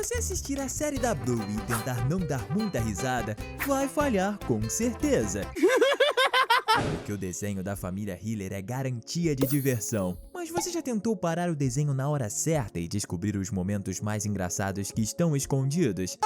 você assistir a série da Blue e tentar não dar muita risada, vai falhar com certeza. Porque o desenho da família Hiller é garantia de diversão. Mas você já tentou parar o desenho na hora certa e descobrir os momentos mais engraçados que estão escondidos?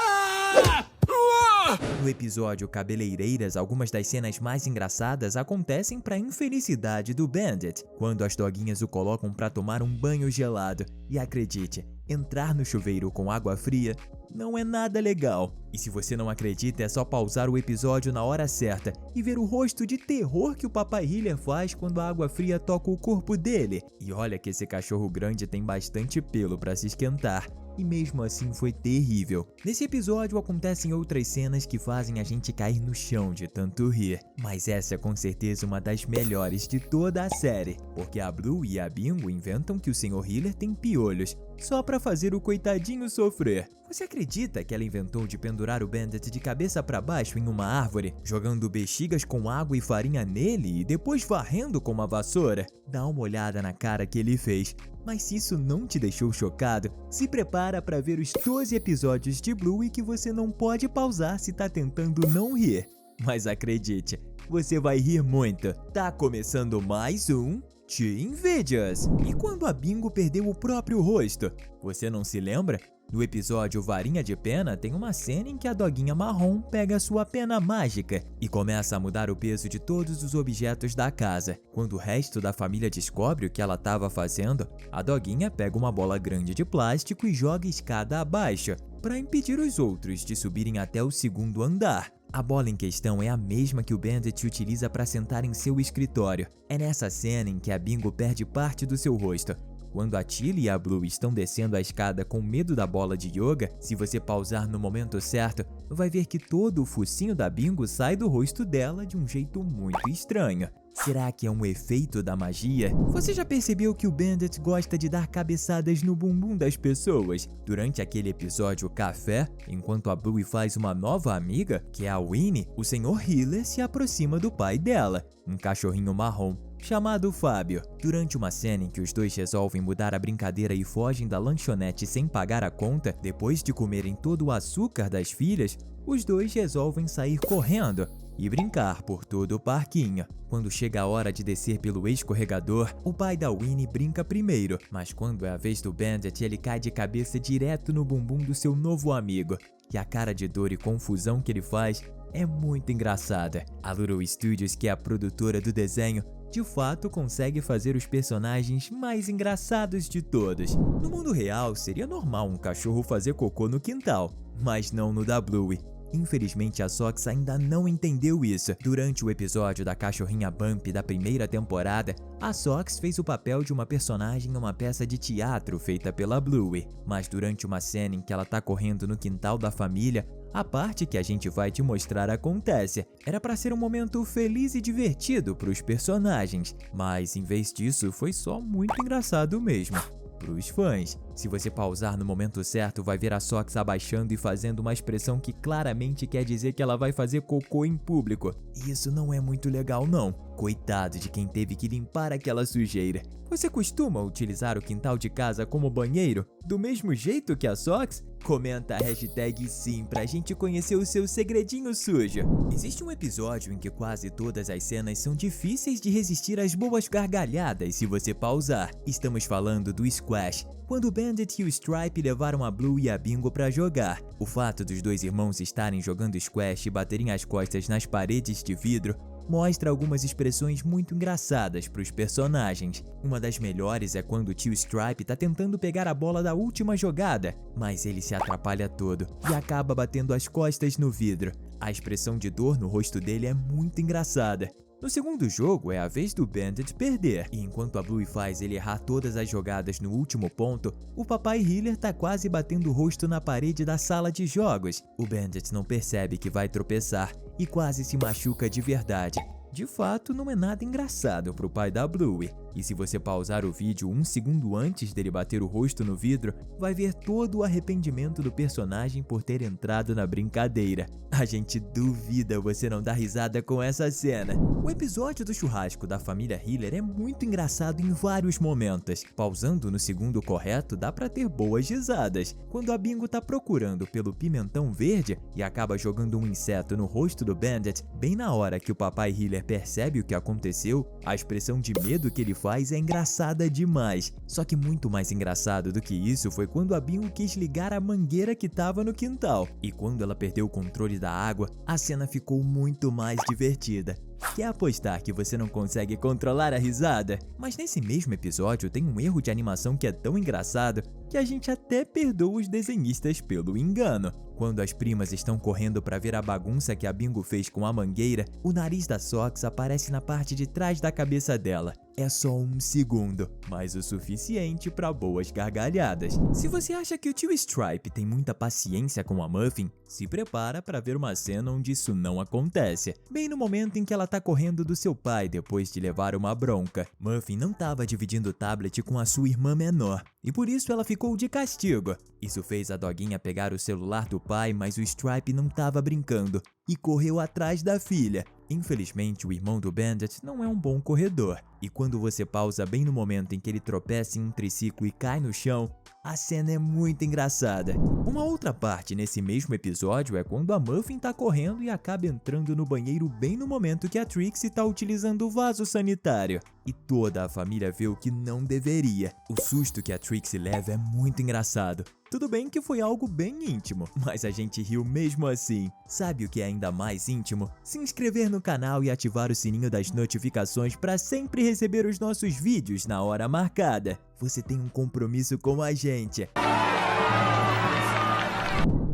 No episódio Cabeleireiras, algumas das cenas mais engraçadas acontecem para a infelicidade do Bandit, quando as doguinhas o colocam para tomar um banho gelado. E acredite, entrar no chuveiro com água fria não é nada legal. E se você não acredita, é só pausar o episódio na hora certa e ver o rosto de terror que o Papai Hiller faz quando a água fria toca o corpo dele. E olha que esse cachorro grande tem bastante pelo para se esquentar. E mesmo assim foi terrível. Nesse episódio acontecem outras cenas que fazem a gente cair no chão de tanto rir. Mas essa é com certeza uma das melhores de toda a série, porque a Blue e a Bingo inventam que o Sr. Hiller tem piolhos, só pra fazer o coitadinho sofrer. Você acredita que ela inventou de pendurar o Bandit de cabeça pra baixo em uma árvore, jogando bexigas com água e farinha nele e depois varrendo com uma vassoura? Dá uma olhada na cara que ele fez. Mas se isso não te deixou chocado, se prepara para ver os 12 episódios de Bluey que você não pode pausar se tá tentando não rir. Mas acredite, você vai rir muito. Tá começando mais um Teen Videos. E quando a Bingo perdeu o próprio rosto? Você não se lembra? No episódio Varinha de Pena, tem uma cena em que a doguinha marrom pega sua pena mágica e começa a mudar o peso de todos os objetos da casa. Quando o resto da família descobre o que ela estava fazendo, a doguinha pega uma bola grande de plástico e joga a escada abaixo, para impedir os outros de subirem até o segundo andar. A bola em questão é a mesma que o Bandit utiliza para sentar em seu escritório. É nessa cena em que a Bingo perde parte do seu rosto. Quando a Tilly e a Blue estão descendo a escada com medo da bola de yoga, se você pausar no momento certo, vai ver que todo o focinho da Bingo sai do rosto dela de um jeito muito estranho. Será que é um efeito da magia? Você já percebeu que o Bandit gosta de dar cabeçadas no bumbum das pessoas? Durante aquele episódio Café, enquanto a Blue faz uma nova amiga, que é a Winnie, o Sr. Hiller se aproxima do pai dela, um cachorrinho marrom chamado Fábio. Durante uma cena em que os dois resolvem mudar a brincadeira e fogem da lanchonete sem pagar a conta, depois de comerem todo o açúcar das filhas, os dois resolvem sair correndo e brincar por todo o parquinho. Quando chega a hora de descer pelo escorregador, o pai da Winnie brinca primeiro, mas quando é a vez do Bandit, ele cai de cabeça direto no bumbum do seu novo amigo. E a cara de dor e confusão que ele faz é muito engraçada. A Little Studios, que é a produtora do desenho, de fato consegue fazer os personagens mais engraçados de todos. No mundo real, seria normal um cachorro fazer cocô no quintal, mas não no da Bluey. Infelizmente, a Sox ainda não entendeu isso. Durante o episódio da cachorrinha Bump da primeira temporada, a Sox fez o papel de uma personagem em uma peça de teatro feita pela Bluey. Mas durante uma cena em que ela tá correndo no quintal da família, a parte que a gente vai te mostrar acontece. Era para ser um momento feliz e divertido para os personagens, mas em vez disso foi só muito engraçado mesmo. Para os fãs. Se você pausar no momento certo, vai ver a Sox abaixando e fazendo uma expressão que claramente quer dizer que ela vai fazer cocô em público. E isso não é muito legal não. Coitado de quem teve que limpar aquela sujeira. Você costuma utilizar o quintal de casa como banheiro? Do mesmo jeito que a Sox? Comenta a hashtag sim pra gente conhecer o seu segredinho sujo. Existe um episódio em que quase todas as cenas são difíceis de resistir às boas gargalhadas se você pausar. Estamos falando do Squash, quando o Bandit e o Stripe levaram a Blue e a Bingo pra jogar. O fato dos dois irmãos estarem jogando Squash e baterem as costas nas paredes de vidro mostra algumas expressões muito engraçadas para os personagens. Uma das melhores é quando o tio Stripe tá tentando pegar a bola da última jogada, mas ele se atrapalha todo e acaba batendo as costas no vidro. A expressão de dor no rosto dele é muito engraçada. No segundo jogo, é a vez do Bandit perder, e enquanto a Blue faz ele errar todas as jogadas no último ponto, o Papai Hiller tá quase batendo o rosto na parede da sala de jogos. O Bandit não percebe que vai tropeçar e quase se machuca de verdade. De fato, não é nada engraçado pro pai da Bluey. E se você pausar o vídeo 1 segundo antes dele bater o rosto no vidro, vai ver todo o arrependimento do personagem por ter entrado na brincadeira. A gente duvida você não dar risada com essa cena. O episódio do churrasco da família Hiller é muito engraçado em vários momentos. Pausando no segundo correto, dá pra ter boas risadas. Quando a Bingo tá procurando pelo pimentão verde e acaba jogando um inseto no rosto do Bandit, bem na hora que o papai Hiller percebe o que aconteceu, a expressão de medo que ele faz é engraçada demais. Só que muito mais engraçado do que isso foi quando a Bingo quis ligar a mangueira que tava no quintal. E quando ela perdeu o controle da água, a cena ficou muito mais divertida. Quer apostar que você não consegue controlar a risada? Mas nesse mesmo episódio tem um erro de animação que é tão engraçado que a gente até perdoa os desenhistas pelo engano. Quando as primas estão correndo para ver a bagunça que a Bingo fez com a mangueira, o nariz da Sox aparece na parte de trás da cabeça dela. É só 1 segundo, mas o suficiente para boas gargalhadas. Se você acha que o tio Stripe tem muita paciência com a Muffin, se prepara para ver uma cena onde isso não acontece. Bem no momento em que ela tá correndo do seu pai depois de levar uma bronca. Muffin não estava dividindo o tablet com a sua irmã menor, e por isso ela ficou de castigo. Isso fez a doguinha pegar o celular do pai, mas o Stripe não estava brincando e correu atrás da filha. Infelizmente, o irmão do Bandit não é um bom corredor, e quando você pausa bem no momento em que ele tropeça em um triciclo e cai no chão, a cena é muito engraçada. Uma outra parte nesse mesmo episódio é quando a Muffin tá correndo e acaba entrando no banheiro bem no momento que a Trixie tá utilizando o vaso sanitário. E toda a família vê o que não deveria. O susto que a Trixie leva é muito engraçado. Tudo bem que foi algo bem íntimo, mas a gente riu mesmo assim. Sabe o que é ainda mais íntimo? Se inscrever no canal e ativar o sininho das notificações para sempre receber os nossos vídeos na hora marcada. Você tem um compromisso com a gente.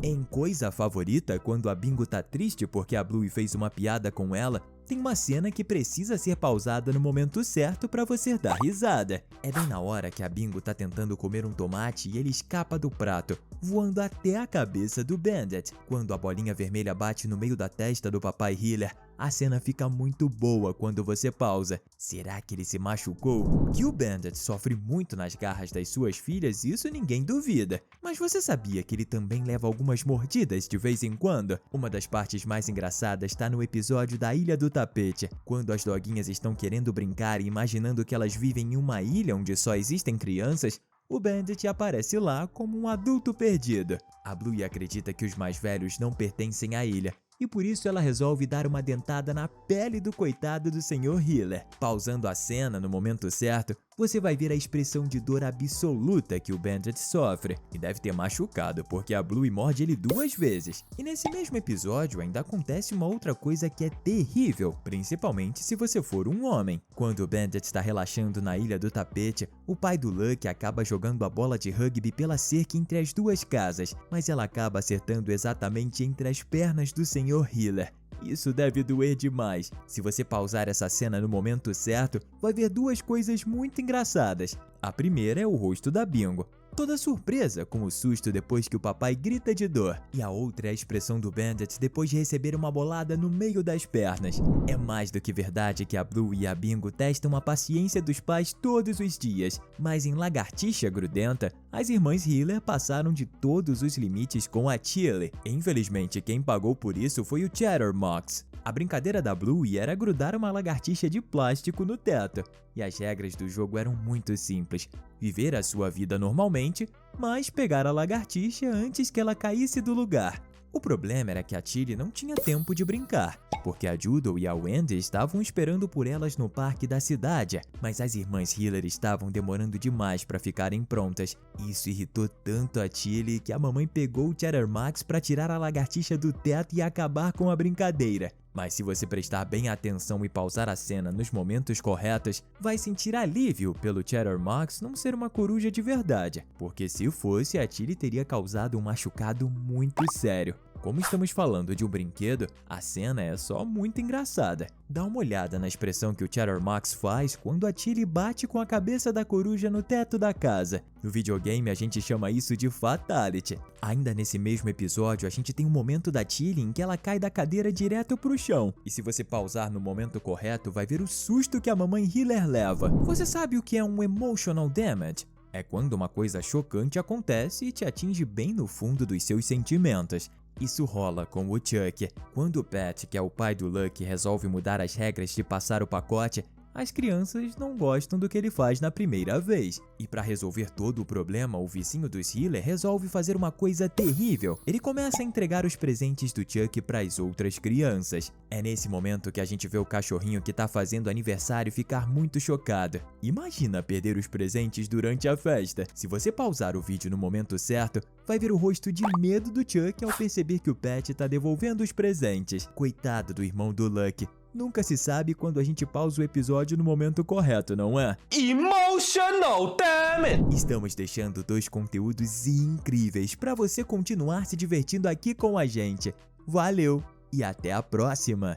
Em Coisa Favorita, quando a Bingo tá triste porque a Bluey fez uma piada com ela, tem uma cena que precisa ser pausada no momento certo para você dar risada. É bem na hora que a Bingo tá tentando comer um tomate e ele escapa do prato, voando até a cabeça do Bandit. Quando a bolinha vermelha bate no meio da testa do papai Hiller, a cena fica muito boa quando você pausa. Será que ele se machucou? Que o Bandit sofre muito nas garras das suas filhas, isso ninguém duvida. Mas você sabia que ele também leva algumas mordidas de vez em quando? Uma das partes mais engraçadas está no episódio da Ilha do Tapete, quando as doguinhas estão querendo brincar e imaginando que elas vivem em uma ilha onde só existem crianças. O Bandit aparece lá como um adulto perdido. A Bluey acredita que os mais velhos não pertencem à ilha, e por isso ela resolve dar uma dentada na pele do coitado do Sr. Hiller. Pausando a cena no momento certo, você vai ver a expressão de dor absoluta que o Bandit sofre, e deve ter machucado porque a Bluey morde ele 2 vezes. E nesse mesmo episódio ainda acontece uma outra coisa que é terrível, principalmente se você for um homem. Quando o Bandit está relaxando na Ilha do Tapete, o pai do Lucky acaba jogando a bola de rugby pela cerca entre as 2 casas, mas ela acaba acertando exatamente entre as pernas do Sr. Hiller. Isso deve doer demais. Se você pausar essa cena no momento certo, vai ver 2 coisas muito engraçadas. A primeira é o rosto da Bingo, toda surpresa com o susto depois que o papai grita de dor. E a outra é a expressão do Bandit depois de receber uma bolada no meio das pernas. É mais do que verdade que a Blue e a Bingo testam a paciência dos pais todos os dias, mas em Lagartixa Grudenta, as irmãs Hiller passaram de todos os limites com a Chili. Infelizmente, quem pagou por isso foi o Cheddar Mox. A brincadeira da Bluey era grudar uma lagartixa de plástico no teto, e as regras do jogo eram muito simples: viver a sua vida normalmente, mas pegar a lagartixa antes que ela caísse do lugar. O problema era que a Chili não tinha tempo de brincar, porque a Judo e a Wendy estavam esperando por elas no parque da cidade, mas as irmãs Hiller estavam demorando demais para ficarem prontas. Isso irritou tanto a Chili que a mamãe pegou o Cheddar Max para tirar a lagartixa do teto e acabar com a brincadeira. Mas se você prestar bem atenção e pausar a cena nos momentos corretos, vai sentir alívio pelo Cheddar Max não ser uma coruja de verdade, porque se fosse, a Chili teria causado um machucado muito sério. como estamos falando de um brinquedo, a cena é só muito engraçada. Dá uma olhada na expressão que o Cheddar Max faz quando a Tilly bate com a cabeça da coruja no teto da casa. No videogame a gente chama isso de Fatality. Ainda nesse mesmo episódio a gente tem um momento da Tilly em que ela cai da cadeira direto pro chão. E se você pausar no momento correto vai ver o susto que a mamãe Hiller leva. Você sabe o que é um emotional damage? É quando uma coisa chocante acontece e te atinge bem no fundo dos seus sentimentos. Isso rola com o Chuck. Quando o Pat, que é o pai do Lucky, resolve mudar as regras de passar o pacote, as crianças não gostam do que ele faz na primeira vez. E para resolver todo o problema, o vizinho dos Hiller resolve fazer uma coisa terrível. Ele começa a entregar os presentes do Chuck para as outras crianças. É nesse momento que a gente vê o cachorrinho que tá fazendo aniversário ficar muito chocado. Imagina perder os presentes durante a festa. Se você pausar o vídeo no momento certo, vai ver o rosto de medo do Chuck ao perceber que o Pat tá devolvendo os presentes. Coitado do irmão do Lucky. Nunca se sabe quando a gente pausa o episódio no momento correto, não é? Emotional, damn it! Estamos deixando 2 conteúdos incríveis para você continuar se divertindo aqui com a gente. Valeu e até a próxima!